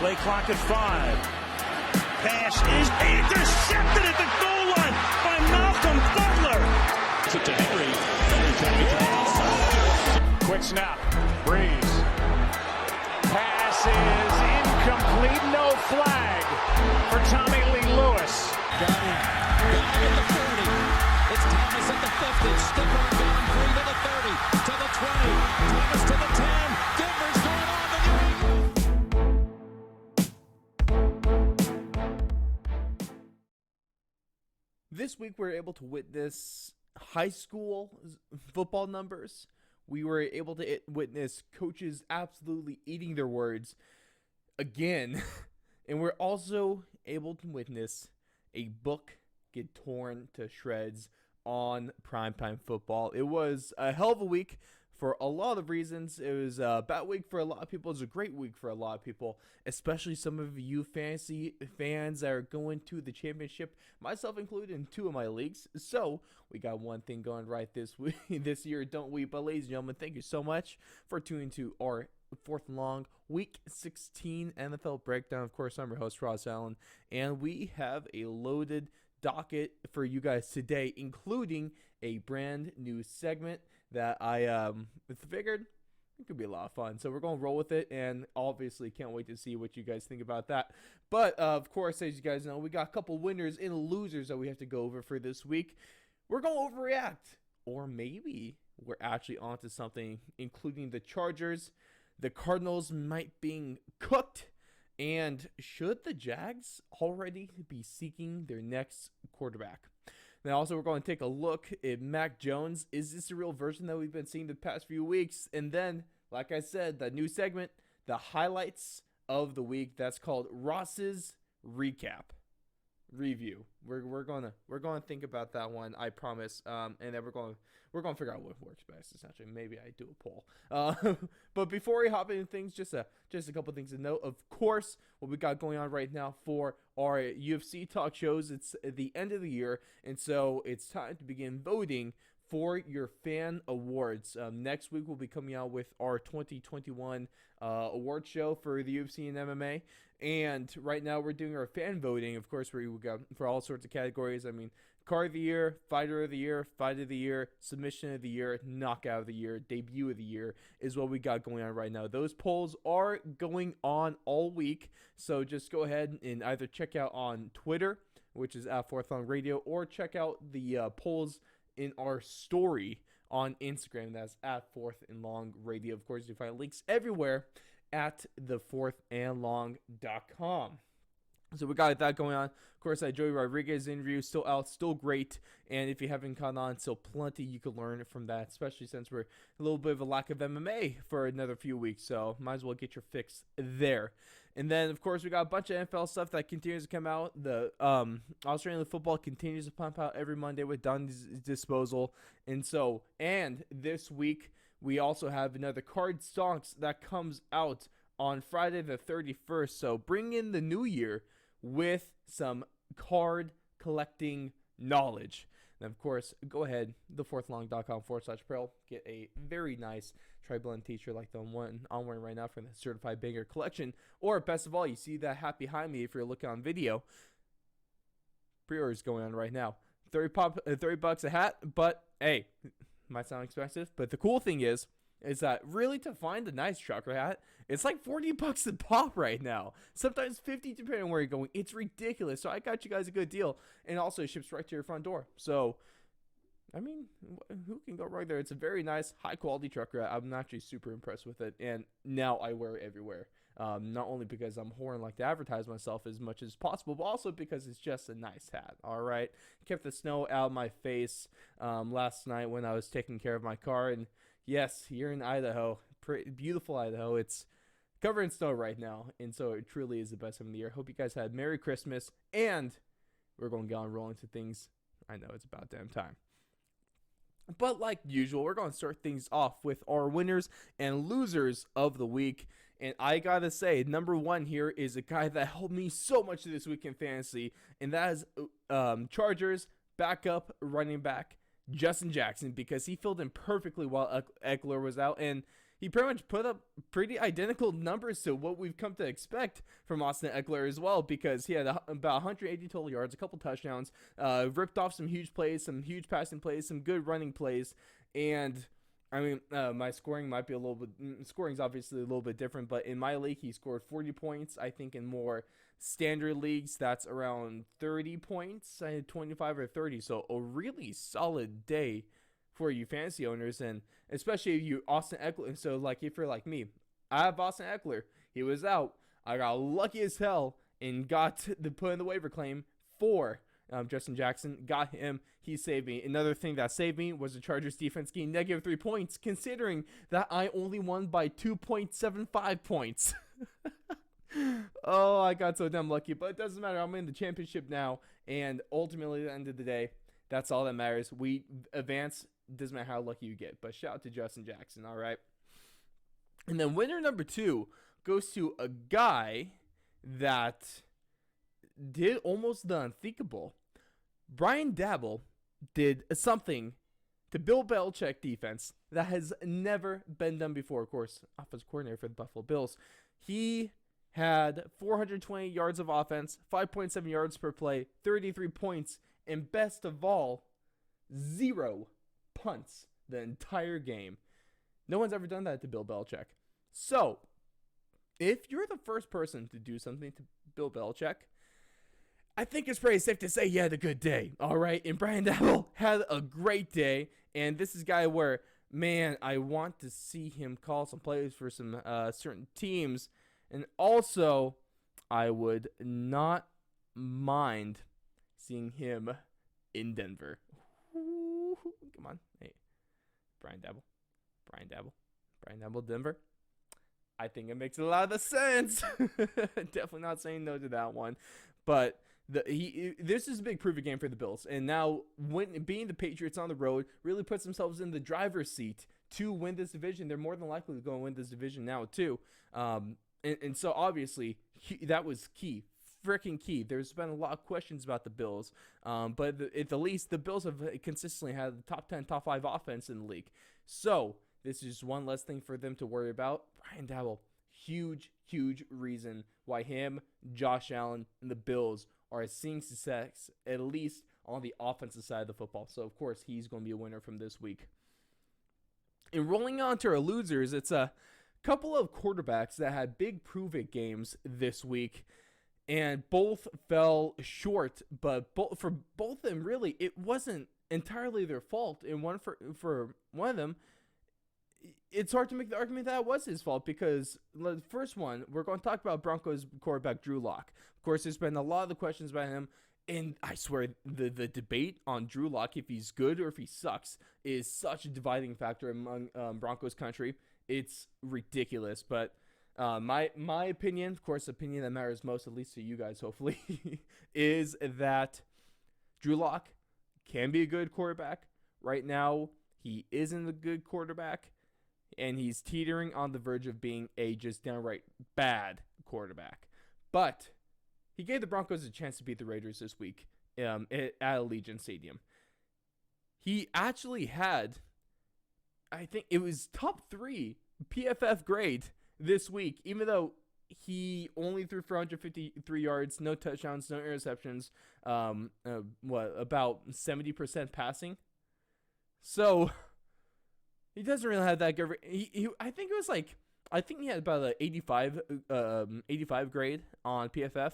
Play clock at 5. Pass is intercepted at the goal line by Malcolm Butler. To Henry. Henry trying to get outside. Quick snap. Breeze. Pass is incomplete. No flag for Tommy Lee Lewis. Got him at the 40. It's Thomas at the 50. Skipper going free to the 30. To the 20. Thomas to the 10. Denver's going on the New England. This week we were able to witness high school football numbers. We were able to witness coaches absolutely eating their words again. And we're also able to witness a book get torn to shreds on primetime football. It was a hell of a week for a lot of reasons. It was a bad week for a lot of people. It was a great week for a lot of people, especially some of you fantasy fans that are going to the championship, myself included, in 2 of my leagues. So we got one thing going right this week, this year, don't we? But ladies and gentlemen, thank you so much for tuning to our 4th and long Week 16 NFL breakdown. Of course, I'm your host, Ross Allen, and we have a loaded docket for you guys today, including a brand new segment that I figured it could be a lot of fun. So we're going to roll with it, and obviously can't wait to see what you guys think about that. But, of course, as you guys know, we got a couple winners and losers that we have to go over for this week. We're going to overreact, or maybe we're actually onto something, including the Chargers. The Cardinals might being cooked, and should the Jags already be seeking their next quarterback? Then also we're going to take a look at Mac Jones. Is this a real version that we've been seeing the past few weeks? And then, like I said, the new segment, the highlights of the week. That's called Ross's Recap Review. We're gonna think about that one, I promise. And then we're gonna figure out what works best. Essentially, maybe I do a poll. But before we hop into things, just a couple things to note. Of course, what we got going on right now for our UFC talk shows. It's the end of the year, and so it's time to begin voting for your fan awards. Next week we'll be coming out with our 2021 award show for the UFC and MMA. And right now we're doing our fan voting. Of course, we got for all sorts of categories. I mean, Car of the Year, Fighter of the Year, Fight of the Year, Submission of the Year, Knockout of the Year, Debut of the Year is what we got going on right now. Those polls are going on all week, so just go ahead and either check out on Twitter, which is at 4th Long Radio, or check out the polls in our story on Instagram. That's at 4th and Long Radio. Of course, you find links everywhere at the4thandlong.com. So we got that going on. Of course, that Joey Rodriguez interview still out, still great. And if you haven't caught on, still plenty you can learn from that, especially since we're a little bit of a lack of MMA for another few weeks. So might as well get your fix there. And then, of course, we got a bunch of NFL stuff that continues to come out. The Australian football continues to pump out every Monday with Don's disposal. And this week, we also have another Card Stonks that comes out on Friday the 31st. So bring in the new year with some card collecting knowledge. And of course, go ahead, the4thlong.com/apparel. Get a very nice tri-blend t-shirt like the one I'm wearing right now from the Certified Banger collection. Or best of all, you see that hat behind me if you're looking on video. Pre-orders going on right now. $30 a hat, but hey, might sound expensive. But the cool thing is that really to find a nice trucker hat, it's like $40 a pop right now. Sometimes 50 depending on where you're going. It's ridiculous. So I got you guys a good deal. And also it ships right to your front door. So, I mean, who can go right there? It's a very nice, high-quality trucker hat. I'm actually super impressed with it. And now I wear it everywhere. Not only because I'm whoring like to advertise myself as much as possible, but also because it's just a nice hat. All right. Kept the snow out of my face last night when I was taking care of my car. And yes, here in Idaho, beautiful Idaho, it's covered in snow right now. And so it truly is the best time of the year. Hope you guys had Merry Christmas. And we're going to get on rolling to things. I know it's about damn time. But like usual, we're going to start things off with our winners and losers of the week. And I got to say, number one here is a guy that helped me so much this week in fantasy. And that is Chargers backup running back Justin Jackson, because he filled in perfectly while Eckler was out. And he pretty much put up pretty identical numbers to what we've come to expect from Austin Eckler as well, because he had about 180 total yards, a couple touchdowns, ripped off some huge plays, some huge passing plays, some good running plays, and I mean, my scoring might be scoring's obviously a little bit different, but in my league, he scored 40 points. I think in more standard leagues, that's around 30 points. I had 25 or 30, so a really solid day for you fantasy owners, and especially if you Austin Eckler. And so, like, if you're like me, I have Austin Eckler. He was out. I got lucky as hell and got the put in the waiver claim for Justin Jackson. Got him. He saved me. Another thing that saved me was the Chargers defense getting negative 3 points, considering that I only won by 2.75 points. Oh, I got so damn lucky, but it doesn't matter. I'm in the championship now, and ultimately, at the end of the day, that's all that matters. We advance. Doesn't matter how lucky you get, but shout out to Justin Jackson, all right? And then winner number 2 goes to a guy that did almost the unthinkable. Brian Dabble did something to Bill Belichick defense that has never been done before. Of course, offensive coordinator for the Buffalo Bills. He had 420 yards of offense, 5.7 yards per play, 33 points, and best of all, 0 punts the entire game. No one's ever done that to Bill Belichick. So, if you're the first person to do something to Bill Belichick, I think it's pretty safe to say you had a good day, all right? And Brian Dabble had a great day, and this is a guy where, man, I want to see him call some plays for some certain teams, and also, I would not mind seeing him in Denver. Ooh, come on, hey, Brian Dabble, Denver. I think it makes a lot of sense. Definitely not saying no to that one, but this is a big proving game for the Bills, and now being the Patriots on the road really puts themselves in the driver's seat to win this division. They're more than likely to go and win this division now too, and so obviously that was key, freaking key. There's been a lot of questions about the Bills, but at the least the Bills have consistently had the top 10, top 5 offense in the league. So this is one less thing for them to worry about. Brian Dabble, huge reason why him, Josh Allen, and the Bills are seeing success, at least on the offensive side of the football. So, of course, he's going to be a winner from this week. And rolling on to our losers, it's a couple of quarterbacks that had big prove-it games this week, and both fell short. But for both of them, really, it wasn't entirely their fault. And for one of them, it's hard to make the argument that it was his fault, because the first one, we're going to talk about Broncos quarterback Drew Lock. Of course, there's been a lot of the questions about him, and I swear the debate on Drew Lock, if he's good or if he sucks, is such a dividing factor among Broncos country. It's ridiculous, but my opinion, of course, the opinion that matters most, at least to you guys, hopefully, is that Drew Lock can be a good quarterback. Right now, he isn't a good quarterback, and he's teetering on the verge of being a just downright bad quarterback. But he gave the Broncos a chance to beat the Raiders this week at Allegiant Stadium. He actually had, I think it was top 3 PFF grade this week, even though he only threw for 153 yards, no touchdowns, no interceptions, about 70% passing. So he doesn't really have that good. I think he had about an 85 grade on PFF.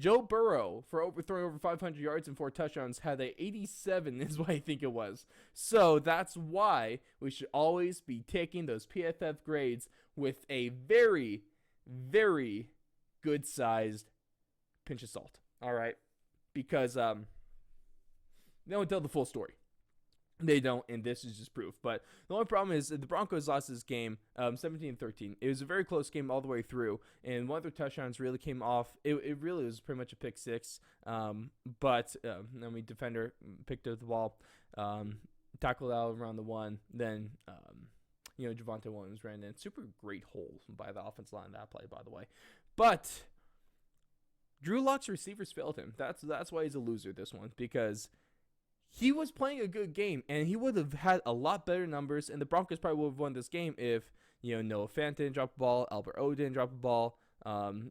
Joe Burrow, for throwing over 500 yards and 4 touchdowns, had a 87 is what I think it was. So that's why we should always be taking those PFF grades with a very, very good-sized pinch of salt. All right? Because they don't tell the full story. They don't, and this is just proof. But the only problem is the Broncos lost this game 17-13. It was a very close game all the way through, and one of their touchdowns really came off. It really was pretty much a pick six. But defender picked up the ball, tackled out around the one. Then, Javonte Williams ran in. Super great hole by the offensive line that play, by the way. But Drew Lock's receivers failed him. That's why he's a loser this one, because he was playing a good game, and he would have had a lot better numbers, and the Broncos probably would have won this game if Noah Fant didn't drop a ball. Albert O didn't drop a ball.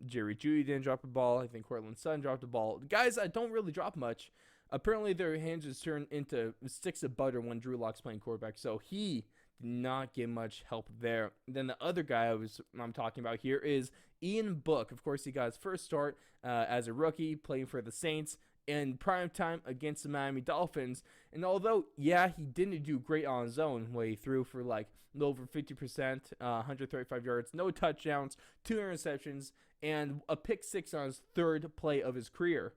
Jerry Jeudy didn't drop a ball. I think Cortland Sutton dropped a ball. Guys that don't really drop much. Apparently, their hands just turn into sticks of butter when Drew Lock's playing quarterback. So he did not get much help there. Then the other guy I'm talking about here is Ian Book. Of course, he got his first start as a rookie playing for the Saints in prime time against the Miami Dolphins. And although, he didn't do great on his own, where he threw for like over 50%, 135 yards, no touchdowns, 2 interceptions, and a pick six on his third play of his career.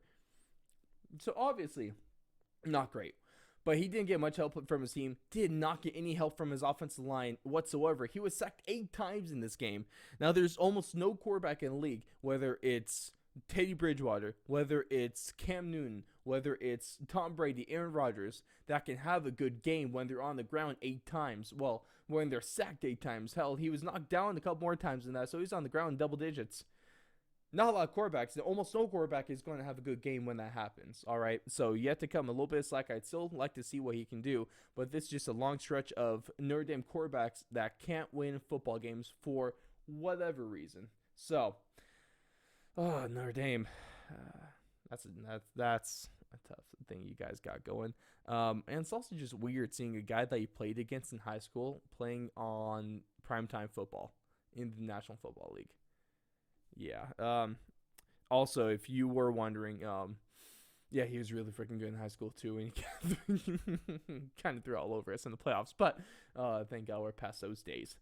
So obviously, not great. But he didn't get much help from his team, did not get any help from his offensive line whatsoever. He was sacked 8 times in this game. Now, there's almost no quarterback in the league, whether it's Teddy Bridgewater, whether it's Cam Newton, whether it's Tom Brady, Aaron Rodgers, that can have a good game when they're on the ground 8 times. Well, when they're sacked 8 times. Hell, he was knocked down a couple more times than that, so he's on the ground in double digits. Not a lot of quarterbacks. Almost no quarterback is going to have a good game when that happens. All right, so yet to come a little bit of slack. I'd still like to see what he can do, but this is just a long stretch of Notre Dame quarterbacks that can't win football games for whatever reason. So, Notre Dame, that's a tough thing you guys got going. And it's also just weird seeing a guy that you played against in high school playing on primetime football in the National Football League. Yeah. Also, if you were wondering, he was really freaking good in high school too, and he kind of threw all over us in the playoffs. But thank God we're past those days.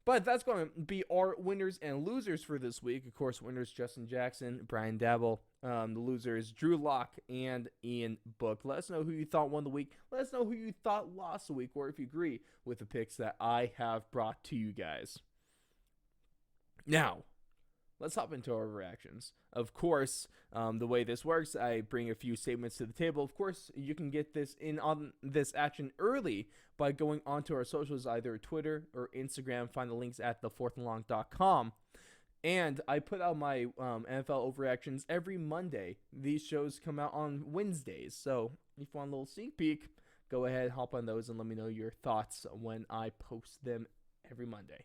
But that's going to be our winners and losers for this week. Of course, winners Justin Jackson, Brian Dabble. The losers Drew Lock and Ian Book. Let us know who you thought won the week. Let us know who you thought lost the week, or if you agree with the picks that I have brought to you guys. Now, let's hop into our reactions. Of course, the way this works, I bring a few statements to the table. Of course, you can get this in on this action early by going onto our socials, either Twitter or Instagram. Find the links at thefourthandlong.com. And I put out my NFL overreactions every Monday. These shows come out on Wednesdays. So if you want a little sneak peek, go ahead, hop on those, and let me know your thoughts when I post them every Monday.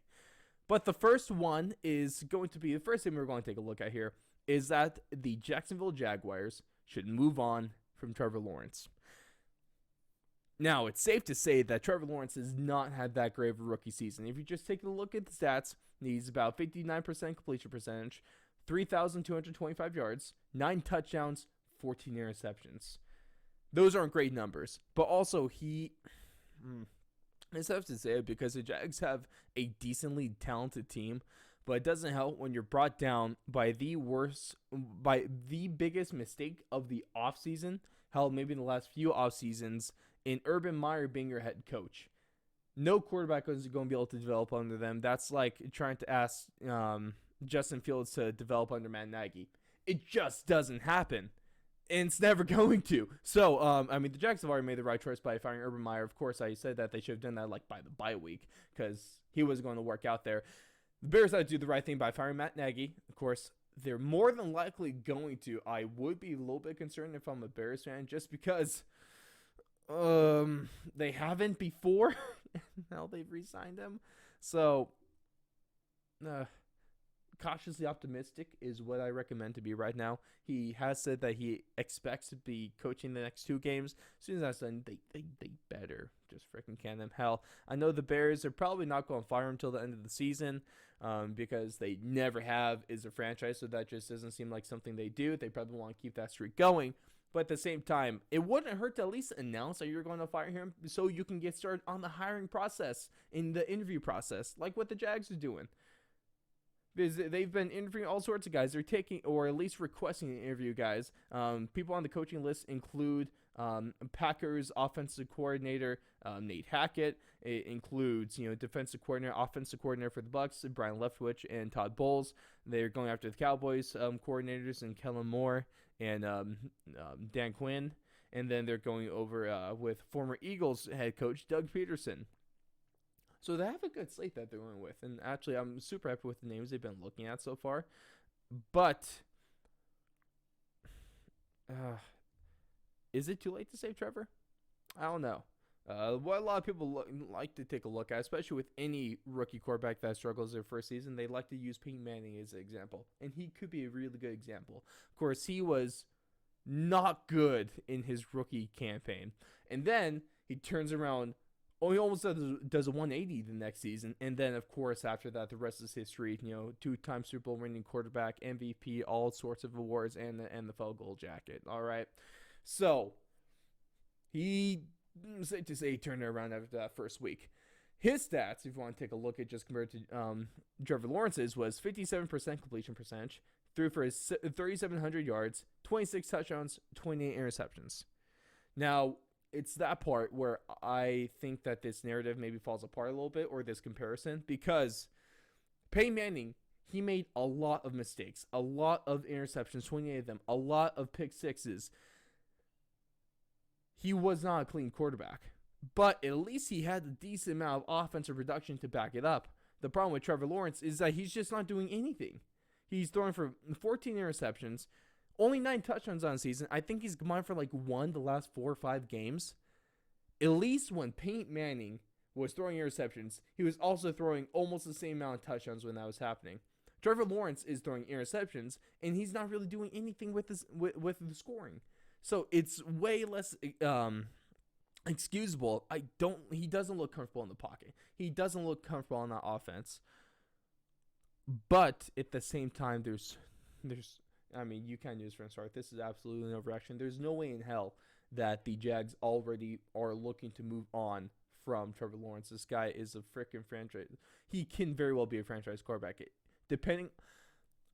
But the first one is going to be, the first thing we're going to take a look at here is that the Jacksonville Jaguars should move on from Trevor Lawrence. Now, it's safe to say that Trevor Lawrence has not had that great of a rookie season. If you just take a look at the stats, he's about 59% completion percentage, 3,225 yards, 9 touchdowns, 14 interceptions. Those aren't great numbers, but also it's tough to say it because the Jags have a decently talented team, but it doesn't help when you're brought down by the biggest mistake of the offseason, hell, maybe in the last few offseasons, in Urban Meyer being your head coach. No quarterback is going to be able to develop under them. That's like trying to ask Justin Fields to develop under Matt Nagy. It just doesn't happen. And it's never going to. So, the Jags have already made the right choice by firing Urban Meyer. Of course, I said that they should have done that by the bye week because he wasn't going to work out there. The Bears had to do the right thing by firing Matt Nagy. Of course, they're more than likely going to. I would be a little bit concerned if I'm a Bears fan just because they haven't before. Now they've re-signed him. So, cautiously optimistic is what I recommend to be right now. He has said that he expects to be coaching the next 2 games. As soon as that's done, they better just freaking can them. Hell, I know the Bears are probably not going to fire him until the end of the season because they never have as a franchise, so that just doesn't seem like something they do. They probably want to keep that streak going. But at the same time, it wouldn't hurt to at least announce that you're going to fire him so you can get started on the hiring process, in the interview process, like what the Jags are doing. Because they've been interviewing all sorts of guys. They're taking, or at least requesting to interview guys. People on the coaching list include Packers offensive coordinator Nate Hackett. It includes, defensive coordinator, offensive coordinator for the Bucs, Brian Leftwich and Todd Bowles. They're going after the Cowboys coordinators and Kellen Moore and Dan Quinn. And then they're going over with former Eagles head coach Doug Peterson. So they have a good slate that they're going with. And actually, I'm super happy with the names they've been looking at so far. But is it too late to save Trevor? I don't know. What a lot of people like to take a look at, especially with any rookie quarterback that struggles their first season, they like to use Peyton Manning as an example. And he could be a really good example. Of course, he was not good in his rookie campaign. And then he turns around, he almost does a 180 the next season. And then, of course, after that, the rest is history. 2-time Super Bowl winning quarterback, MVP, all sorts of awards, and the NFL Gold Jacket. All right. So, safe to say he turned it around after that first week. His stats, if you want to take a look at just compared to Trevor Lawrence's, was 57% completion percentage, threw for his 3,700 yards, 26 touchdowns, 28 interceptions. Now, it's that part where I think that this narrative maybe falls apart a little bit, or this comparison, because Peyton Manning, he made a lot of mistakes, a lot of interceptions, 28 of them, a lot of pick sixes. He was not a clean quarterback, but at least he had a decent amount of offensive production to back it up. The problem with Trevor Lawrence is that he's just not doing anything. He's throwing for 14 interceptions, only 9 touchdowns on the season. I think he's combined for like 1 the last 4 or 5 games. At least when Peyton Manning was throwing interceptions, he was also throwing almost the same amount of touchdowns when that was happening. Trevor Lawrence is throwing interceptions, and he's not really doing anything with this with the scoring. So it's way less excusable. He doesn't look comfortable in the pocket. He doesn't look comfortable on that offense. But at the same time, there's you can't use for a start. This is absolutely an overreaction. There's no way in hell that the Jags already are looking to move on from Trevor Lawrence. This guy is a freaking franchise. He can very well be a franchise quarterback.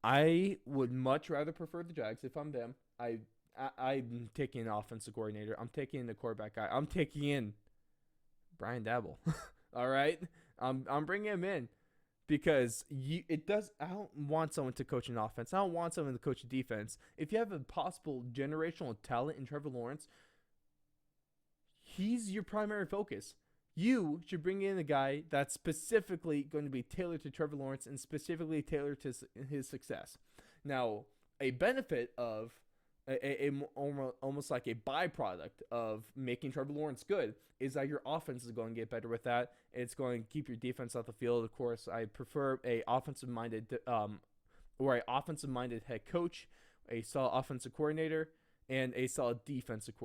I would much rather prefer the Jags if I'm them. I'm taking an offensive coordinator. I'm taking in the quarterback guy. I'm taking in Brian Daboll. All right, I'm bringing him in because I don't want someone to coach an offense. I don't want someone to coach a defense. If you have a possible generational talent in Trevor Lawrence, he's your primary focus. You should bring in a guy that's specifically going to be tailored to Trevor Lawrence and specifically tailored to his success. Now, a benefit of almost like a byproduct of making Trevor Lawrence good is that your offense is going to get better with that. It's going to keep your defense off the field. Of course, I prefer a offensive-minded head coach, a solid offensive coordinator, and a solid defensive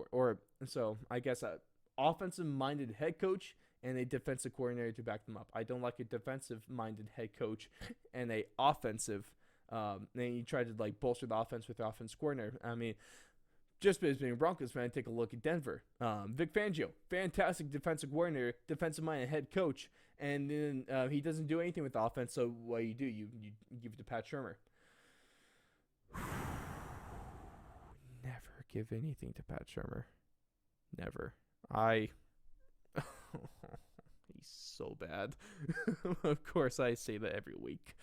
offensive-minded head coach and a defensive coordinator to back them up. I don't like a defensive-minded head coach and a offensive. Then you try to bolster the offense with the offense coordinator. I mean, just as being a Broncos fan, take a look at Denver. Vic Fangio, fantastic defensive coordinator, defensive-minded head coach, and then he doesn't do anything with the offense. So what do? You give it to Pat Shurmur. Never give anything to Pat Shurmur. Never. He's so bad. Of course, I say that every week.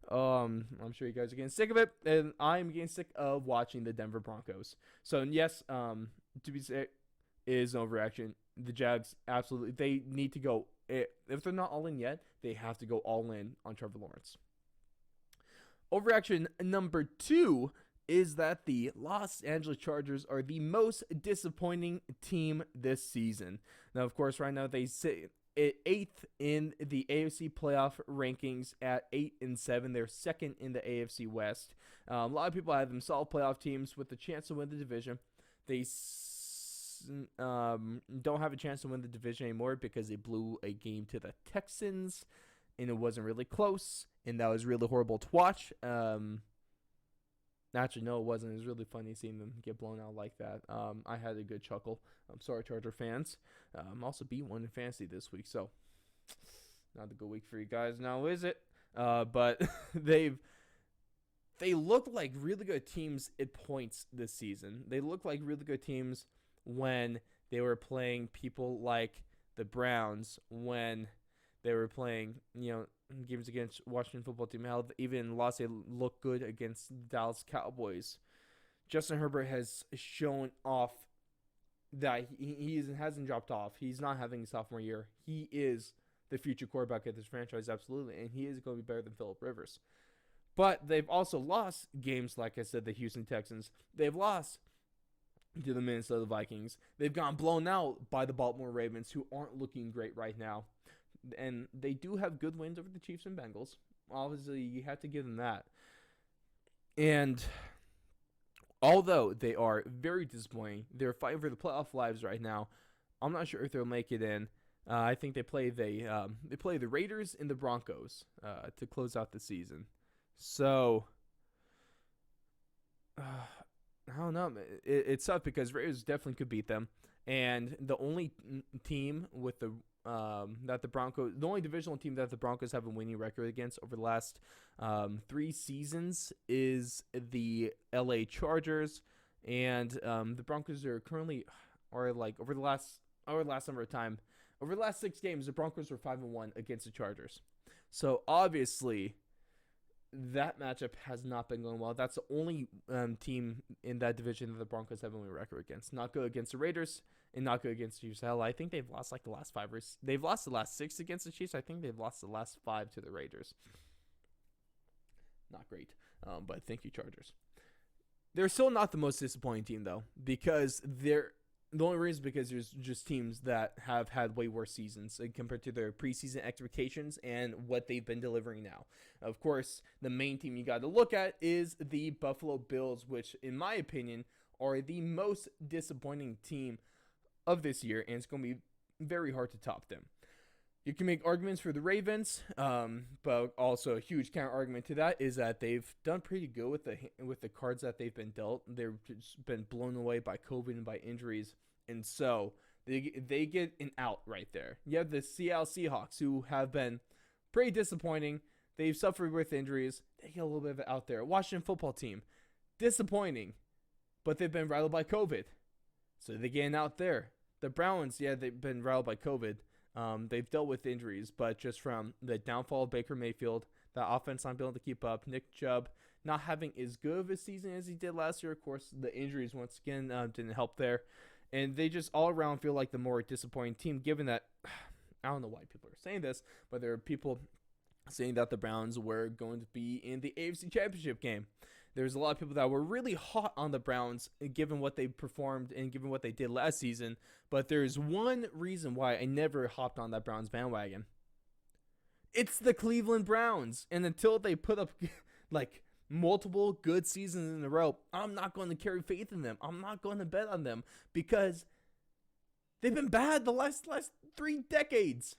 I'm sure you guys are getting sick of it, and I'm getting sick of watching the Denver Broncos. So yes, to be said, is an overreaction. The Jags absolutely, they need to go. If they're not all in yet, they have to go all in on Trevor Lawrence. Overreaction number 2 is that the Los Angeles Chargers are the most disappointing team this season. Now, of course, right now they sit at 8th in the AFC playoff rankings at 8-7. They're 2nd in the AFC West. A lot of people have them solid playoff teams with a chance to win the division. They don't have a chance to win the division anymore because they blew a game to the Texans, and it wasn't really close, and that was really horrible to watch. Actually, no, it wasn't. It was really funny seeing them get blown out like that. I had a good chuckle. I'm sorry, Charger fans. I'm also beat one in fantasy this week, so not a good week for you guys now, is it? But they look like really good teams at points this season. They look like really good teams when they were playing people like the Browns, when they were playing, games against Washington football team. How even lost, they look good against the Dallas Cowboys. Justin Herbert has shown off that he hasn't dropped off. He's not having a sophomore year. He is the future quarterback of this franchise, absolutely, and he is going to be better than Phillip Rivers. But they've also lost games, like I said, the Houston Texans. They've lost to the Minnesota Vikings. They've gotten blown out by the Baltimore Ravens, who aren't looking great right now. And they do have good wins over the Chiefs and Bengals. Obviously, you have to give them that. And although they are very disappointing, they're fighting for the playoff lives right now. I'm not sure if they'll make it in. I think they play the Raiders and the Broncos to close out the season. So I don't know. It's tough because Raiders definitely could beat them, and the only team with the only divisional team that the Broncos have a winning record against over the last 3 seasons is the LA Chargers, and the Broncos are currently over the last number of time. Over the last 6 games, the Broncos were 5-1 against the Chargers. So obviously, that matchup has not been going well. That's the only team in that division that the Broncos have a winning record against. Not good against the Raiders and not good against the Chiefs. Hell, I think they've lost like the last 5 they've lost the last 6 against the Chiefs. I think they've lost the last 5 to the Raiders. Not great, but thank you, Chargers. They're still not the most disappointing team though, because the only reason is because there's just teams that have had way worse seasons compared to their preseason expectations and what they've been delivering now. Of course, the main team you got to look at is the Buffalo Bills, which, in my opinion, are the most disappointing team of this year, and it's going to be very hard to top them. You can make arguments for the Ravens, but also a huge counter argument to that is that they've done pretty good with the cards that they've been dealt. They've just been blown away by COVID and by injuries, and so they get an out right there. You have the Seattle Seahawks, who have been pretty disappointing. They've suffered with injuries. They get a little bit of it out there. Washington football team, disappointing, but they've been rattled by COVID, so they get an out there. The Browns, yeah, they've been rattled by COVID. They've dealt with injuries, but just from the downfall of Baker Mayfield, the offense not being able to keep up, Nick Chubb not having as good of a season as he did last year. Of course, the injuries once again didn't help there, and they just all around feel like the more disappointing team. Given that, I don't know why people are saying this, but there are people saying that the Browns were going to be in the AFC Championship game. There's a lot of people that were really hot on the Browns, given what they performed and given what they did last season. But there's one reason why I never hopped on that Browns bandwagon. It's the Cleveland Browns. And until they put up like multiple good seasons in a row, I'm not going to carry faith in them. I'm not going to bet on them because they've been bad the last 3 decades.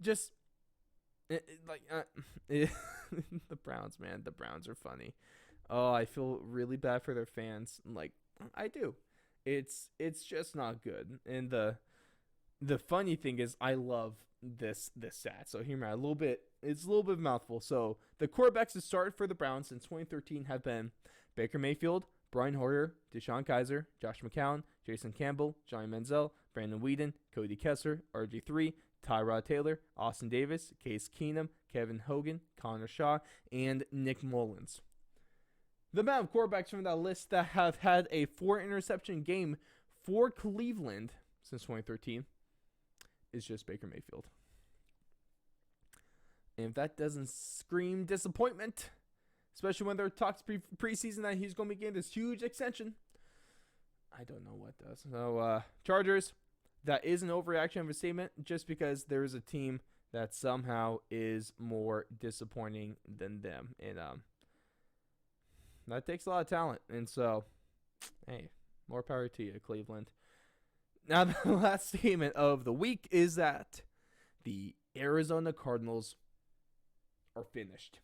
Just the Browns, man. The Browns are funny. Oh, I feel really bad for their fans. Like, I do. It's just not good. And the funny thing is, I love this stat. So hear me out a little bit. It's a little bit of a mouthful. So the quarterbacks that started for the Browns since 2013 have been Baker Mayfield, Brian Hoyer, Deshaun Kaiser, Josh McCown, Jason Campbell, Johnny Manziel, Brandon Weeden, Cody Kessler, RG3, Tyrod Taylor, Austin Davis, Case Keenum, Kevin Hogan, Connor Shaw, and Nick Mullins. The amount of quarterbacks from that list that have had a 4-interception game for Cleveland since 2013 is just Baker Mayfield. And if that doesn't scream disappointment, especially when there are talks preseason that he's going to be getting this huge extension, I don't know what does. So, Chargers, that is an overreaction of a statement just because there is a team that somehow is more disappointing than them. And, that takes a lot of talent. And so, hey, more power to you, Cleveland. Now, the last statement of the week is that the Arizona Cardinals are finished.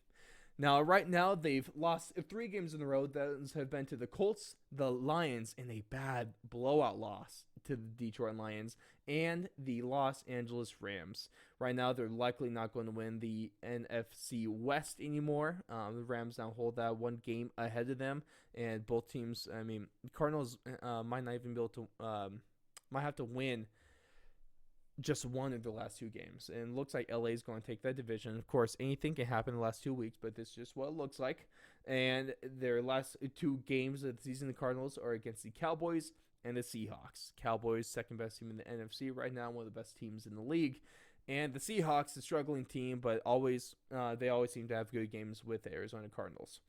Now, right now, they've lost 3 games in a row. Those have been to the Colts, the Lions, and a bad blowout loss to the Detroit Lions, and the Los Angeles Rams. Right now, they're likely not going to win the NFC West anymore. The Rams now hold that 1 game ahead of them, and both teams, the Cardinals might not even be able to, might have to win just 1 of the last 2 games. And it looks like LA is going to take that division. Of course, anything can happen in the last 2 weeks, but this is just what it looks like. And their last 2 games of the season, the Cardinals, are against the Cowboys and the Seahawks. Cowboys, second best team in the NFC right now, one of the best teams in the league. And the Seahawks, a struggling team, but they always seem to have good games with the Arizona Cardinals.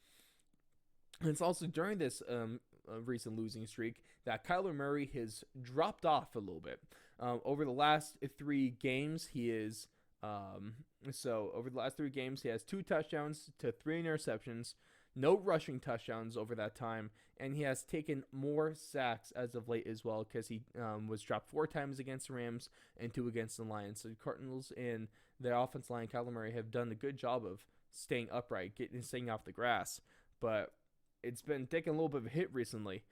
And it's also during this recent losing streak, that Kyler Murray has dropped off a little bit. Over the last 3 games, he has 2 touchdowns to 3 interceptions, no rushing touchdowns over that time, and he has taken more sacks as of late as well, because he was dropped 4 times against the Rams and 2 against the Lions. So the Cardinals and their offensive line, Kyler Murray, have done a good job of staying upright, staying off the grass, but it's been taking a little bit of a hit recently.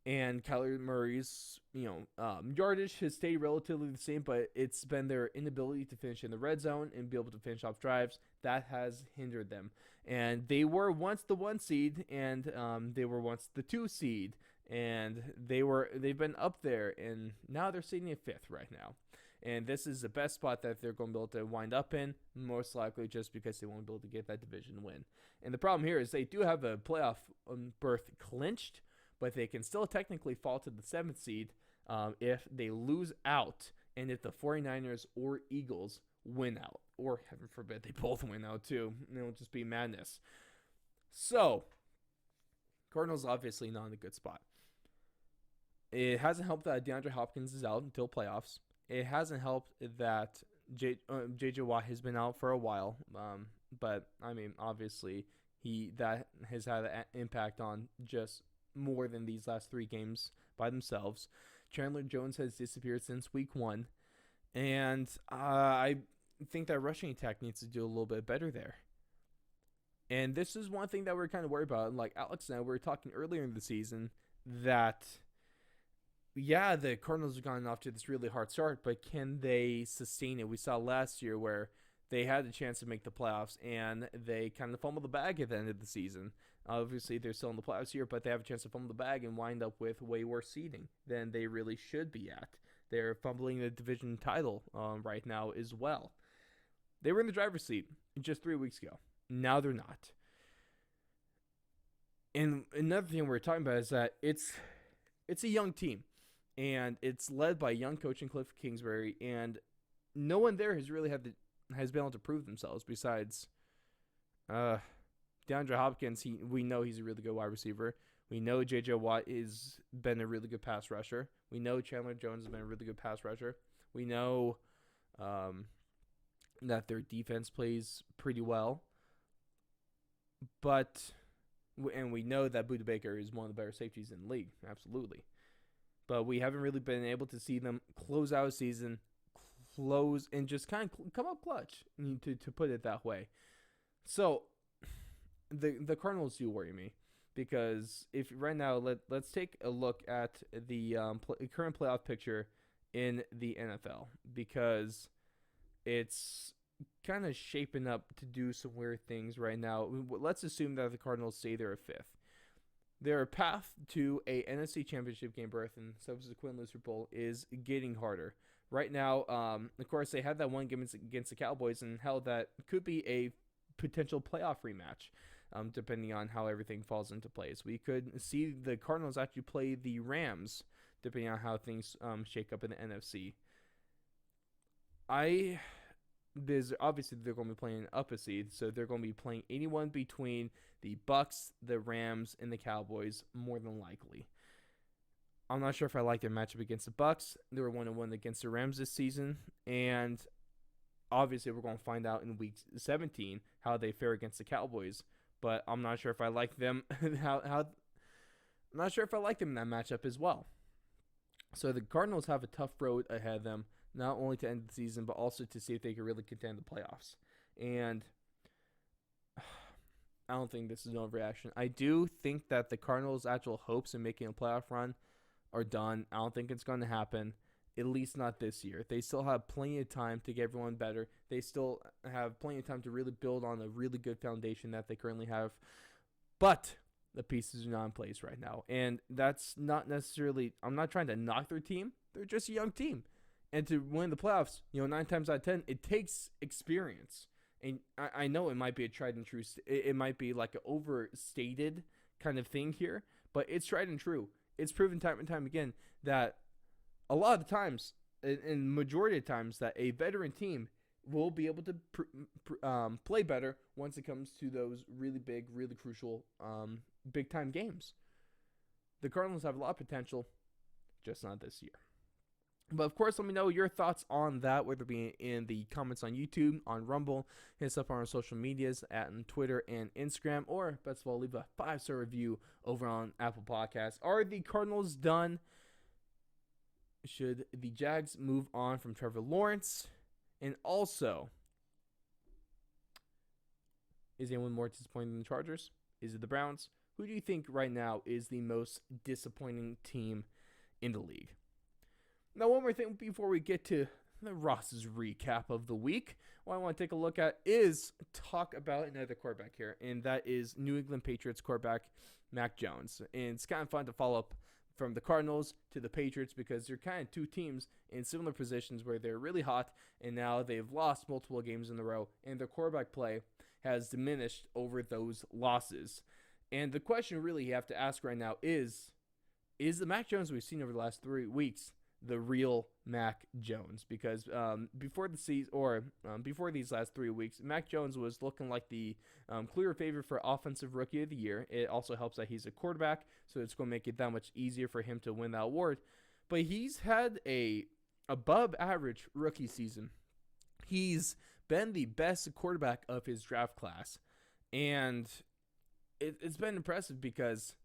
And Kyler Murray's, yardage has stayed relatively the same, but it's been their inability to finish in the red zone and be able to finish off drives that has hindered them. And they were once the 1 seed, and they were once the 2 seed, and they've been up there, and now they're sitting at 5th right now. And this is the best spot that they're going to be able to wind up in, most likely just because they won't be able to get that division win. And the problem here is they do have a playoff berth clinched, but they can still technically fall to the 7th seed if they lose out, and if the 49ers or Eagles win out, or heaven forbid they both win out too. It'll just be madness. So, Cardinals obviously not in a good spot. It hasn't helped that DeAndre Hopkins is out until playoffs. It hasn't helped that J.J. Watt has been out for a while, but I mean, obviously that has had an impact on just more than these last 3 games by themselves. Chandler Jones has disappeared since week 1, and I think that rushing attack needs to do a little bit better there. And this is one thing that we're kind of worried about. Like Alex and I were talking earlier in the season that, yeah, the Cardinals have gotten off to this really hard start, but can they sustain it? We saw last year where they had a chance to make the playoffs, and they kind of fumbled the bag at the end of the season. Obviously, they're still in the playoffs here, but they have a chance to fumble the bag and wind up with way worse seeding than they really should be at. They're fumbling the division title right now as well. They were in the driver's seat just 3 weeks ago. Now they're not. And another thing we're talking about is that it's a young team, and it's led by young coach in Cliff Kingsbury, and no one there has really has been able to prove themselves besides DeAndre Hopkins. We know he's a really good wide receiver. We know J.J. Watt has been a really good pass rusher. We know Chandler Jones has been a really good pass rusher. We know that their defense plays pretty well. And we know that Budda Baker is one of the better safeties in the league. Absolutely. But we haven't really been able to see them close out a season, and just kind of come up clutch, to put it that way. So the Cardinals do worry me, because if right now let's take a look at the current playoff picture in the NFL, because it's kind of shaping up to do some weird things right now. Let's assume that the Cardinals say they're a 5th. Their path to a NFC Championship game berth and subsequently Super Bowl is getting harder. Right now, of course, they had that one game against the Cowboys, and hell, that could be a potential playoff rematch, depending on how everything falls into place. We could see the Cardinals actually play the Rams, depending on how things shake up in the NFC. Obviously they're going to be playing up a seed, so they're going to be playing anyone between the Bucs, the Rams, and the Cowboys, more than likely. I'm not sure if I like their matchup against the Bucs. They were 1-1 against the Rams this season, and obviously we're going to find out in week 17 how they fare against the Cowboys. But I'm not sure if I like them. I'm not sure if I like them in that matchup as well. So the Cardinals have a tough road ahead of them, not only to end the season, but also to see if they can really contend the playoffs. And I don't think this is an overreaction. I do think that the Cardinals' actual hopes in making a playoff run are done. I don't think it's going to happen, at least not this year. They still have plenty of time to get everyone better. They still have plenty of time to really build on a really good foundation that they currently have. But the pieces are not in place right now. And that's not necessarily, I'm not trying to knock their team. They're just a young team. And to win the playoffs, 9 times out of 10, it takes experience. And I know it might be a tried and true. It might be like an overstated kind of thing here, but it's tried and true. It's proven time and time again that a lot of the times, and majority of times, that a veteran team will be able to play better once it comes to those really big, really crucial, big-time games. the Cardinals have a lot of potential, just not this year. But of course, let me know your thoughts on that, whether it be in the comments on YouTube, on Rumble, hit us up on our social medias at Twitter and Instagram, or best of all, leave a 5-star review over on Apple Podcasts. Are the Cardinals done? Should the Jags move on from Trevor Lawrence? And also, is anyone more disappointed than the Chargers? Is it the Browns? Who do you think right now is the most disappointing team in the league? Now, one more thing before we get to the Ross's recap of the week, what I want to take a look at is talk about another quarterback here, and that is New England Patriots quarterback Mac Jones. And it's kind of fun to follow up from the Cardinals to the Patriots because they're kind of two teams in similar positions where they're really hot, and now they've lost multiple games in a row, and their quarterback play has diminished over those losses. And the question really you have to ask right now is the Mac Jones we've seen over the last 3 weeks the real Mac Jones? Because before the season, or before these last 3 weeks, Mac Jones was looking like the clear favorite for Offensive Rookie of the Year. It also helps that he's a quarterback, so it's going to make it that much easier for him to win that award. But he's had a above average rookie season. He's been the best quarterback of his draft class, and it's been impressive because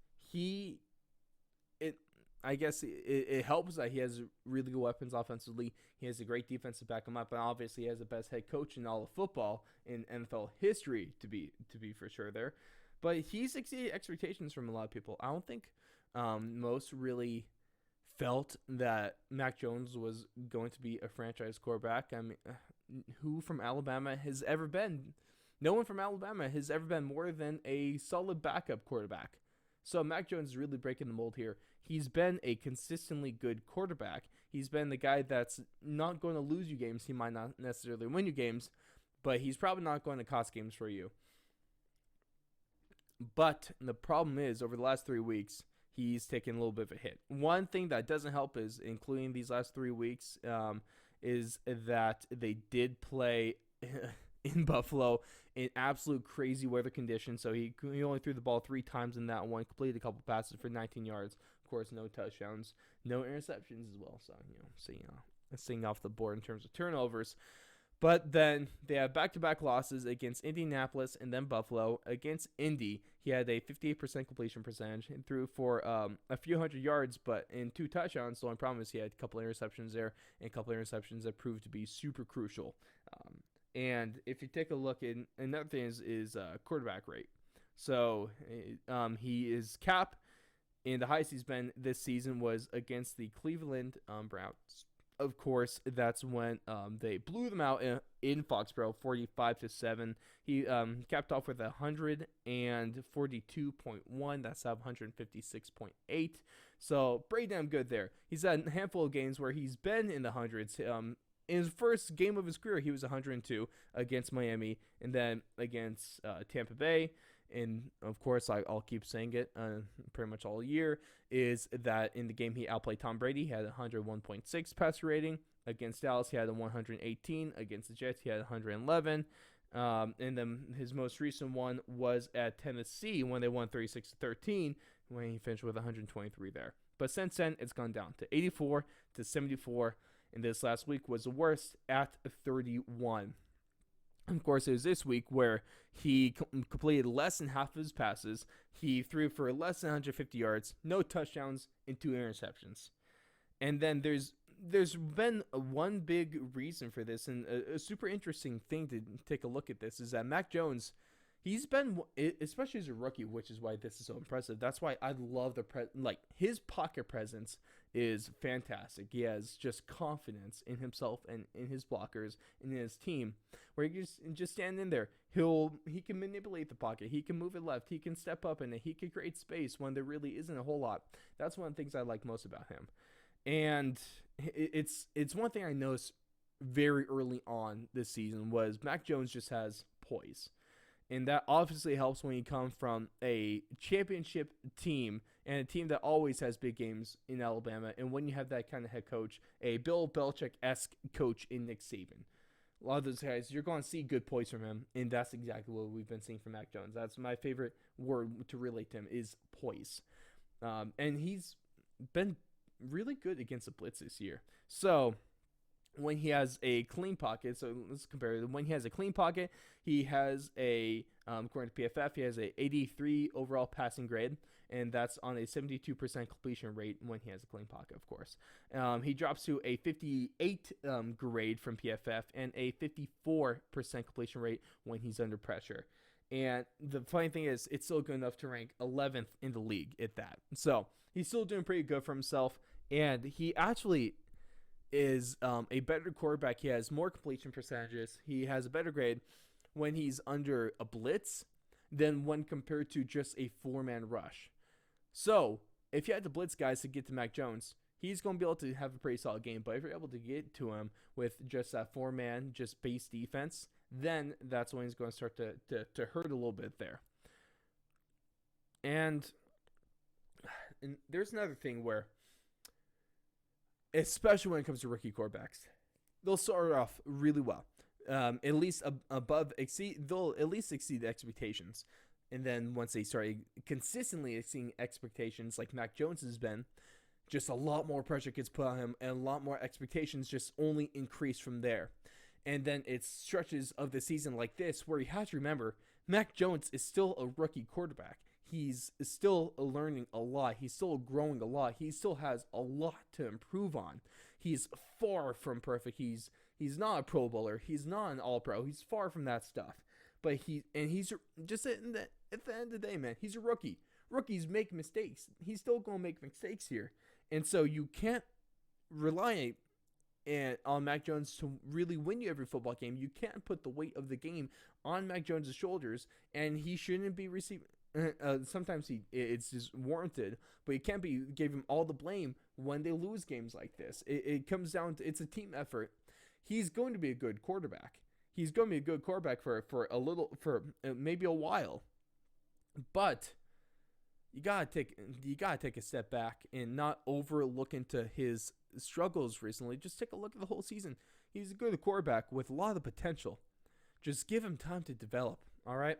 I guess it helps that he has really good weapons offensively. He has a great defense to back him up, and obviously he has the best head coach in all of football in NFL history to be for sure there. But he's exceeded expectations from a lot of people. I don't think most really felt that Mac Jones was going to be a franchise quarterback. I mean, who from Alabama has ever been? No one from Alabama has ever been more than a solid backup quarterback. So Mac Jones is really breaking the mold here. He's been a consistently good quarterback. He's been the guy that's not going to lose you games. He might not necessarily win you games, but he's probably not going to cost games for you. But the problem is, over the last 3 weeks, he's taken a little bit of a hit. One thing that doesn't help is, including these last 3 weeks, is that they did play in Buffalo in absolute crazy weather conditions. So he only threw the ball 3 times in that one, completed a couple passes for 19 yards. Of course, no touchdowns, no interceptions as well. So, seeing off the board in terms of turnovers. But then they have back-to-back losses against Indianapolis and then Buffalo. Against Indy, he had a 58% completion percentage and threw for a few hundred yards, but in 2 touchdowns. The only problem is he had a couple interceptions there, and a couple interceptions that proved to be super crucial. And if you take a look at another thing is quarterback rate. So he is cap, and the highest he's been this season was against the Cleveland Browns. Of course, that's when they blew them out in Foxborough, 45-7. He capped off with 142.1. That's 156.8. So pretty damn good there. He's had a handful of games where he's been in the hundreds. In his first game of his career, he was 102 against Miami, and then against Tampa Bay. And, of course, I'll keep saying it pretty much all year, is that in the game he outplayed Tom Brady, he had 101.6 passer rating. Against Dallas, he had a 118. Against the Jets, he had 111. And then his most recent one was at Tennessee when they won 36-13, when he finished with 123 there. But since then, it's gone down to 84 to 74, and this last week was the worst at 31. Of course, it was this week where he completed less than half of his passes. He threw for less than 150 yards, no touchdowns, and 2 interceptions. And then there's been one big reason for this, and a super interesting thing to take a look at this is that Mac Jones, he's been, especially as a rookie, which is why this is so impressive. That's why I love his pocket presence is fantastic. He has just confidence in himself and in his blockers and in his team, where he just stand in there. He can manipulate the pocket. He can move it left. He can step up in it. He can create space when there really isn't a whole lot. That's one of the things I like most about him. And it's one thing I noticed very early on this season was Mac Jones just has poise. And that obviously helps when you come from a championship team and a team that always has big games in Alabama. And when you have that kind of head coach, a Bill Belichick-esque coach in Nick Saban. A lot of those guys, you're going to see good poise from him. And that's exactly what we've been seeing from Mac Jones. That's my favorite word to relate to him is poise. And he's been really good against the blitz this year. So when he has a clean pocket, so let's compare it. When he has a clean pocket, he has according to PFF, he has a 83 overall passing grade, and that's on a 72% completion rate when he has a clean pocket, of course. He drops to a 58 grade from PFF and a 54% completion rate when he's under pressure. And the funny thing is, it's still good enough to rank 11th in the league at that. So he's still doing pretty good for himself, and he actually is a better quarterback. He has more completion percentages. He has a better grade when he's under a blitz than when compared to just a 4-man rush. So if you had to blitz guys to get to Mac Jones, he's going to be able to have a pretty solid game. But if you're able to get to him with just that 4-man, just base defense, then that's when he's going to start to hurt a little bit there. And there's another thing where, especially when it comes to rookie quarterbacks, they'll start off really well. They'll at least exceed the expectations. And then once they start consistently exceeding expectations, like Mac Jones has been, just a lot more pressure gets put on him, and a lot more expectations just only increase from there. And then it's stretches of the season like this where you have to remember, Mac Jones is still a rookie quarterback. He's still learning a lot. He's still growing a lot. He still has a lot to improve on. He's far from perfect. He's not a Pro Bowler. He's not an All-Pro. He's far from that stuff. But he's just at the end of the day, man, he's a rookie. Rookies make mistakes. He's still going to make mistakes here. And so you can't rely on Mac Jones to really win you every football game. You can't put the weight of the game on Mac Jones' shoulders, and he shouldn't be receiving. Sometimes it's just warranted, but you can't give him all the blame when they lose games like this. It comes down to, it's a team effort. He's going to be a good quarterback. He's going to be a good quarterback for maybe a while, but you gotta take a step back and not overlook into his struggles recently. Just take a look at the whole season. He's a good quarterback with a lot of potential. Just give him time to develop. All right,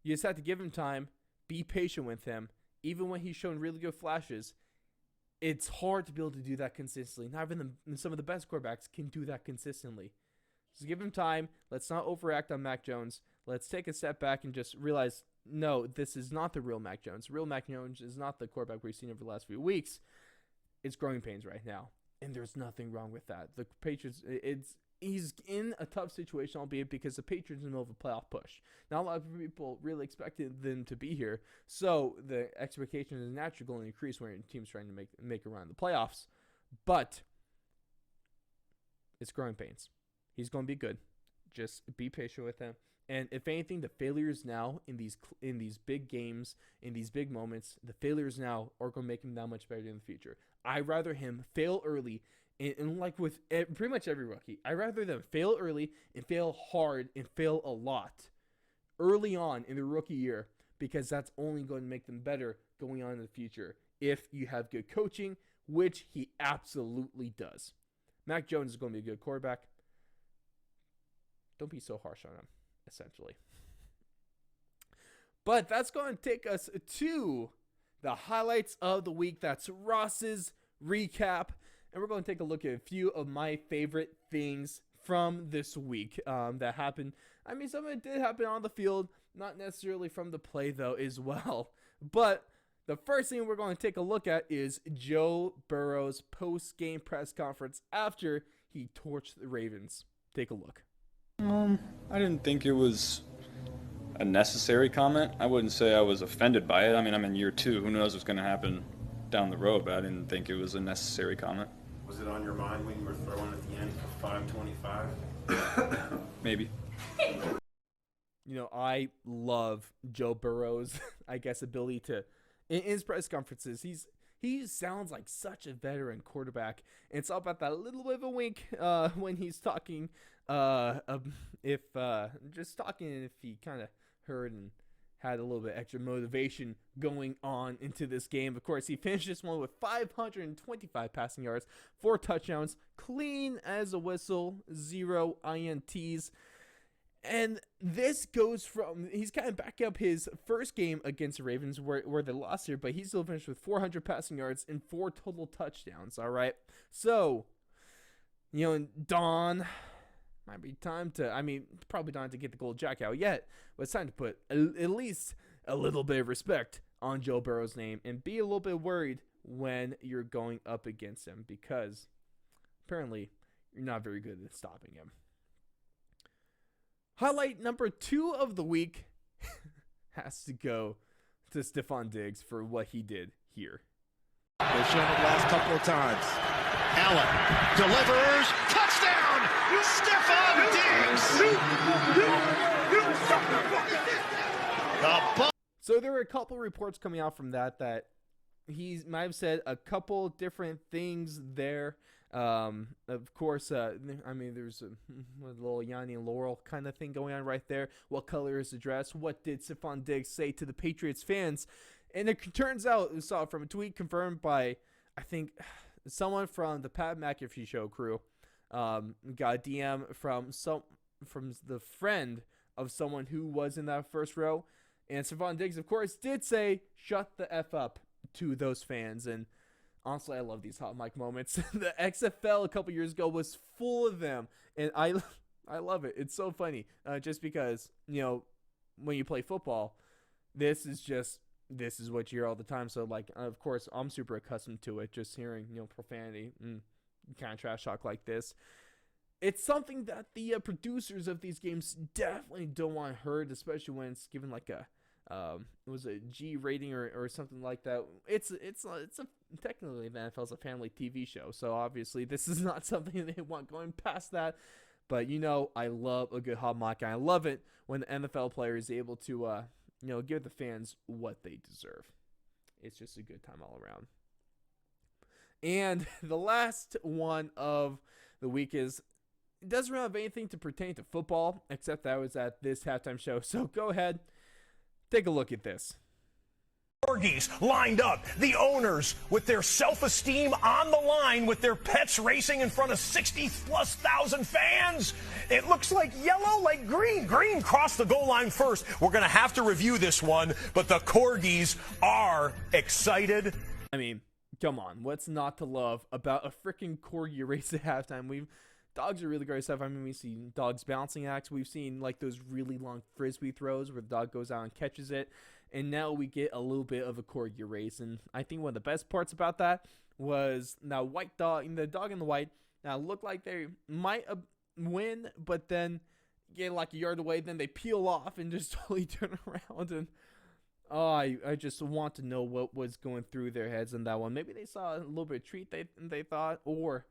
you just have to give him time. Be patient with him. Even when he's shown really good flashes, it's hard to be able to do that consistently. Not even some of the best quarterbacks can do that consistently. Just give him time. Let's not overact on Mac Jones. Let's take a step back and just realize, no, this is not the real Mac Jones. Real Mac Jones is not the quarterback we've seen over the last few weeks. It's growing pains right now, and there's nothing wrong with that. The Patriots, he's in a tough situation, albeit because the Patriots are in the middle of a playoff push. Not a lot of people really expected them to be here, so the expectation is naturally going to increase when your team's trying to make a run in the playoffs. But it's growing pains. He's going to be good. Just be patient with him. And if anything, the failures now in these big games, in these big moments, the failures now are going to make him that much better in the future. I'd rather him fail early, and like with pretty much every rookie, I'd rather them fail early and fail hard and fail a lot early on in the rookie year, because that's only going to make them better going on in the future if you have good coaching, which he absolutely does. Mac Jones is going to be a good quarterback. Don't be so harsh on him, essentially. But that's going to take us to the highlights of the week. That's Ross's recap. And we're going to take a look at a few of my favorite things from this week that happened. I mean, some of it did happen on the field, not necessarily from the play, though, as well. But the first thing we're going to take a look at is Joe Burrow's post-game press conference after he torched the Ravens. Take a look. I didn't think it was a necessary comment. I wouldn't say I was offended by it. I mean, I'm in year 2. Who knows what's going to happen down the road, but I didn't think it was a necessary comment. Was it on your mind when you were throwing at the end for 525? Maybe. You know, I love Joe Burrow's, I guess, ability to, in his press conferences, he sounds like such a veteran quarterback. And it's all about that little bit of a wink when he's talking. If he kind of heard and had a little bit extra motivation going on into this game. Of course, he finished this one with 525 passing yards, 4 touchdowns, clean as a whistle, 0 INTs. And this goes from, he's kind of back up his first game against the Ravens where they lost here, but he still finished with 400 passing yards and 4 total touchdowns, all right? So, Dawn, might be time to, probably not to get the gold jack out yet, but it's time to put at least a little bit of respect on Joe Burrow's name and be a little bit worried when you're going up against him, because apparently you're not very good at stopping him. Highlight number 2 of the week has to go to Stephon Diggs for what he did here. They've shown it last couple of times. Allen delivers. Touchdown! Stephon Diggs! So there were a couple reports coming out from that he might have said a couple different things there. Of course, there's a little Yanni and Laurel kind of thing going on right there. What color is the dress? What did Stephon Diggs say to the Patriots fans? And it turns out, we saw it from a tweet confirmed by, I think, someone from the Pat McAfee show crew. Got a DM from the friend of someone who was in that first row. And Stephon Diggs, of course, did say, "Shut the F up" to those fans. And honestly, I love these hot mic moments. The XFL a couple years ago was full of them, and I love it. It's so funny, just because when you play football, this is what you hear all the time. So of course, I'm super accustomed to it. Just hearing profanity, kind of trash talk like this. It's something that the producers of these games definitely don't want heard, especially when it's given like a was a G rating or something like that. It's technically the NFL's a family TV show, so obviously this is not something they want going past that. But I love a good hot mic, and I love it when the NFL player is able to give the fans what they deserve. It's just a good time all around. And the last one of the week it doesn't really have anything to pertain to football, except that I was at this halftime show. So go ahead, take a look at this. Corgis lined up, the owners with their self-esteem on the line, with their pets racing in front of 60,000+ fans. It looks like yellow, like green. Green crossed the goal line first. We're going to have to review this one, but the Corgis are excited. Come on, what's not to love about a freaking Corgi race at halftime? Dogs are really great stuff. We've seen dogs bouncing acts. We've seen those really long frisbee throws where the dog goes out and catches it. And now we get a little bit of a Corgi race. And I think one of the best parts about that was that white dog, the dog in the white, now looked like they might win, but then get like a yard away, then they peel off and just totally turn around. And I just want to know what was going through their heads in that one. Maybe they saw a little bit of treat they thought, or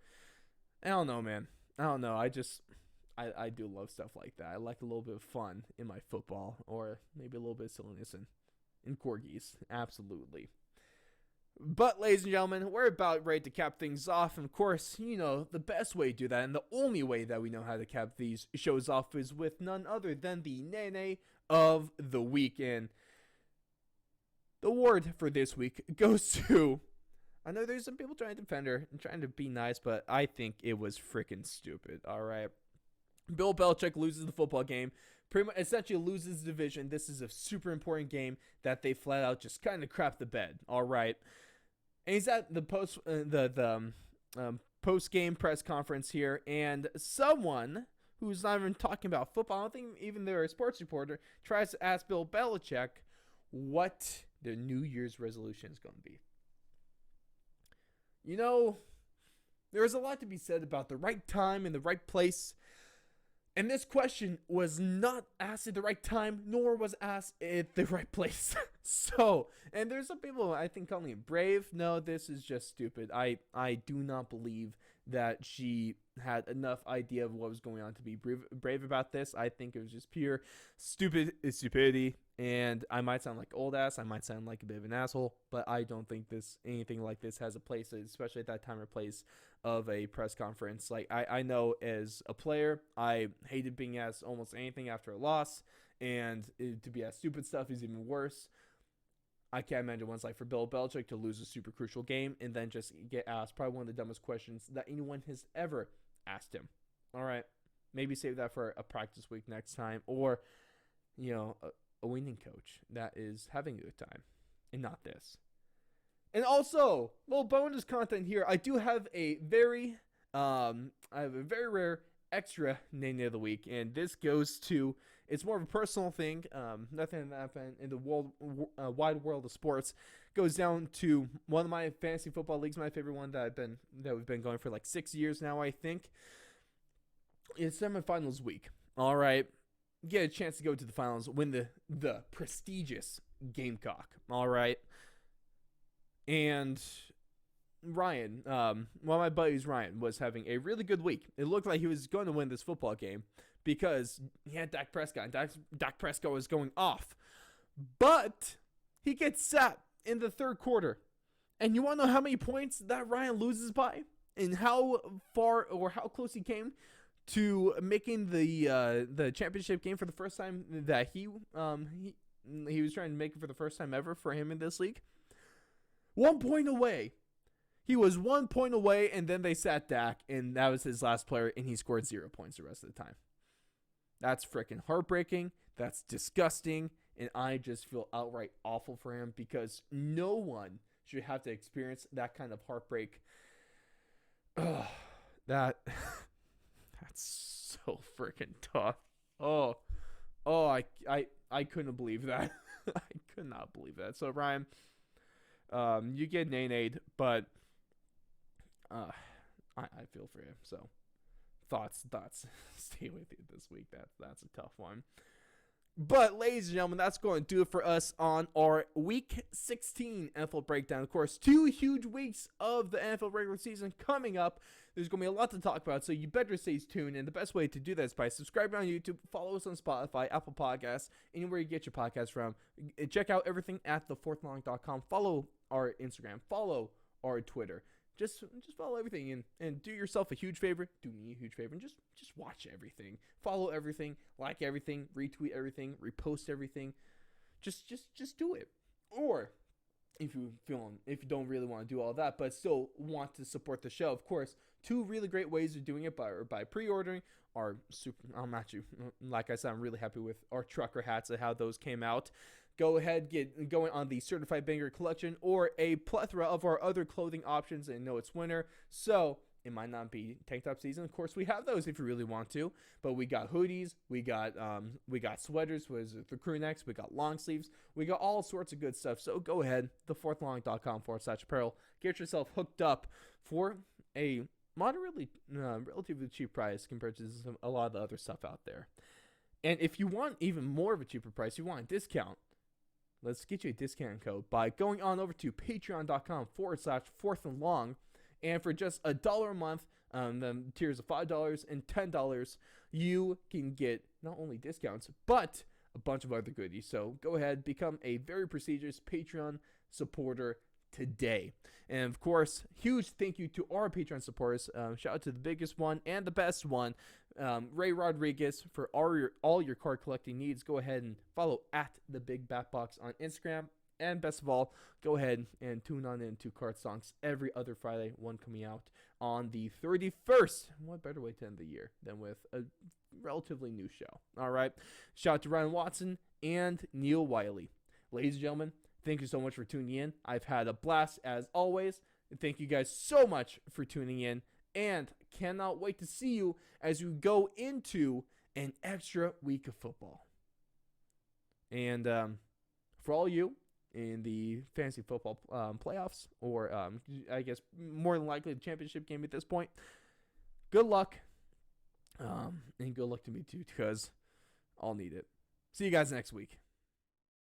I don't know, man. I don't know. I do love stuff like that. I like a little bit of fun in my football, or maybe a little bit of silliness in Corgis. Absolutely. But, ladies and gentlemen, we're about ready to cap things off. And, of course, the best way to do that, and the only way that we know how to cap these shows off, is with none other than the Nene of the Week. And the award for this week goes to, I know there's some people trying to defend her and trying to be nice, but I think it was freaking stupid, all right? Bill Belichick loses the football game, pretty much essentially loses the division. This is a super important game that they flat out just kind of crap the bed, all right? And he's at the post-game press conference here, and someone who's not even talking about football, I don't think even they're a sports reporter, tries to ask Bill Belichick what their New Year's resolution is going to be. There's a lot to be said about the right time and the right place. And this question was not asked at the right time, nor was asked at the right place. And there's some people, I think, calling it brave. No, this is just stupid. I do not believe that she had enough idea of what was going on to be brave about this. I think it was just pure stupidity. And I might sound like old ass. I might sound like a bit of an asshole. But I don't think anything like this has a place, especially at that time or place of a press conference. I know as a player, I hated being asked almost anything after a loss. And to be asked stupid stuff is even worse. I can't imagine what it's like for Bill Belichick to lose a super crucial game and then just get asked probably one of the dumbest questions that anyone has ever asked him. All right. Maybe save that for a practice week next time, or, a winning coach that is having a good time and not this. And also, little bonus content here. I do have a very rare extra Name of the Week, and this goes to, it's more of a personal thing. Nothing that happened in the wide world of sports. Goes down to one of my fantasy football leagues, my favorite one that we've been going for like 6 years now, I think. It's semifinals week. All right, get a chance to go to the finals, win the prestigious Gamecock. All right, and Ryan, one of my buddies, Ryan, was having a really good week. It looked like he was going to win this football game because he had Dak Prescott, and Dak Prescott was going off. But he gets sacked in the third quarter. And you want to know how many points that Ryan loses by? And how far or how close he came to making the championship game for the first time that he was trying to make it for the first time ever for him in this league? 1 point away. He was 1 point away, and then they sat Dak, and that was his last player, and he scored 0 points the rest of the time. That's freaking heartbreaking. That's disgusting, and I just feel outright awful for him because no one should have to experience that kind of heartbreak. That's so freaking tough. I couldn't believe that. I could not believe that. So, Ryan, you get nay-nayed, but I feel for you. So thoughts stay with you this week. That's a tough one. But ladies and gentlemen, that's going to do it for us on our Week 16 NFL breakdown. Of course, 2 huge weeks of the NFL regular season coming up. There's going to be a lot to talk about, so you better stay tuned. And the best way to do that is by subscribing on YouTube, follow us on Spotify, Apple Podcasts, anywhere you get your podcasts from. Check out everything at thefourthlong.com. Follow our Instagram. Follow our Twitter. Just follow everything and do yourself a huge favor. Do me a huge favor and just watch everything. Follow everything, like everything, retweet everything, repost everything. Just do it. Or if you don't really want to do all that, but still want to support the show, of course, 2 really great ways of doing it by pre-ordering our super. Like I said, I'm really happy with our trucker hats and how those came out. Go ahead, get going on the Certified Banger collection or a plethora of our other clothing options. And know it's winter, so it might not be tank top season. Of course, we have those if you really want to. But we got hoodies, we got sweaters with the crew necks, we got long sleeves, we got all sorts of good stuff. So go ahead, thefourthlong.com/apparel. Get yourself hooked up for a relatively cheap price compared to a lot of the other stuff out there. And if you want even more of a cheaper price, you want a discount, let's get you a discount code by going on over to patreon.com/fourthandlong. And for just $1 a month, the tiers of $5 and $10, you can get not only discounts, but a bunch of other goodies. So go ahead, become a very prestigious Patreon supporter today. And of course, huge thank you to our Patreon supporters. Shout out to the biggest one and the best one, Ray Rodriguez, for all your card collecting needs. Go ahead and follow at the Big Bat Box on Instagram. And best of all, go ahead and tune on into Card Songs every other Friday, one coming out on the 31st. What better way to end the year than with a relatively new show? All right. Shout out to Ryan Watson and Neil Wiley. Ladies and gentlemen, thank you so much for tuning in. I've had a blast as always. Thank you guys so much for tuning in, and cannot wait to see you as you go into an extra week of football. And for all you in the fantasy football playoffs, or I guess more than likely the championship game at this point, good luck. And good luck to me too, because I'll need it. See you guys next week.